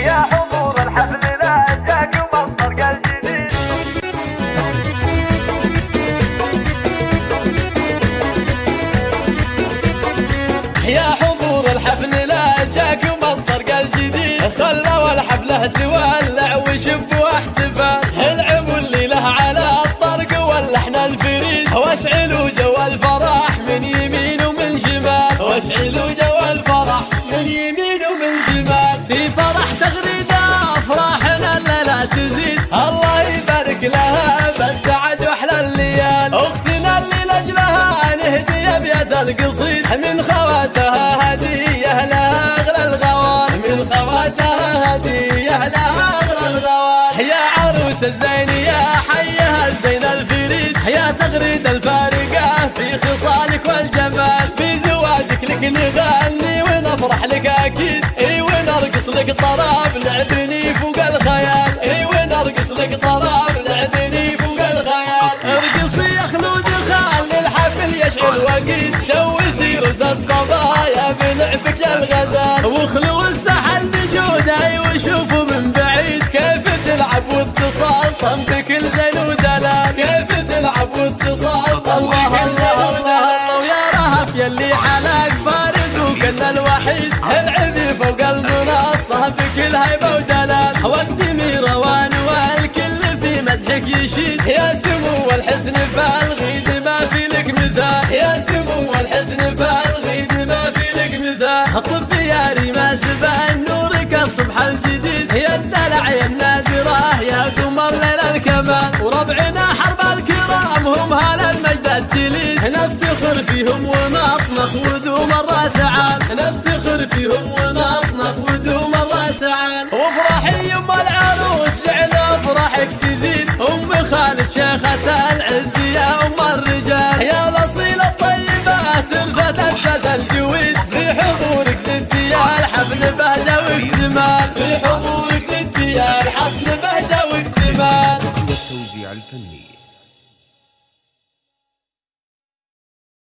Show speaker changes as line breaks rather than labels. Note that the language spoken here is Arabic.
يا حضور الحفل لا جاكم الطرق الجديد.
يا حضور الحفل لا جاكم الطرق الجديد، خلوا الحفلة تولع وشب واحتفال، العبوا الليلة على الطرق واللحن الفريد، واشعلوا جو الفرح من يمين ومن شمال، واشعلوا جو الفرح من يمين ومن شمال، في فرح تغريده افراحنا الليلة تزيد، الله يبارك لها بالسعد واحلى الليال، اختنا اللي لاجلها نهدي ابيات القصيد، من خواتها هديه لها اغلى الغوال، من خواتها هديه لها اغلى الغوال، يا عروس الزين يا حيها الزين الفريد، يا تغريد الفارقه في خصالك والجمال، في زواجك لك نغني ونفرح لك اكيد، اي ونرقص لك طراب لعبني فوق الخيال، اي ونرقص لك طراب لعبني فوق الخيال، ارقصي يا خلود خلي الحفل يشعل وقيد، شوشي روس الصبايا بلعبك يا الغزال، وخلو السحل بجودي وشوفوا من بعيد، كيف تلعب واتصال صنبك الزين ودلال، كيف تلعب واتصال صنبك الزين ودلال، ويا رهف يلي حلاك فارق وكنا الوحيد، العبي فوق المنصة بكل هيبة ودلال، واقدمي روان والكل في مدحك يشيد، يا سمو الحسن فالغيد ما في لك مثال، يا سمو الحسن فالغيد ما في لك مثال، طب يا ريما سبان نورك الصبح الجديد، يا الدلع يا النادرة يا قمر ليل الكمال، وربعنا حرب الكرام هم هلا المجد التليد، نفتخر فيهم ونطنخ ودوم الراس عال، نفتخر فيهم ونطنخ ودوم الراس عال، وافرحي يم العروس جعل افراحك تزيد، ام خالد شيخة العز يا ام الرجال، يا الاصيلة الطيبة ترفت الساس الجويد، في حضورك ست يا الحفل بهجة واكتمال، في حضورك ست يا الحفل بهجة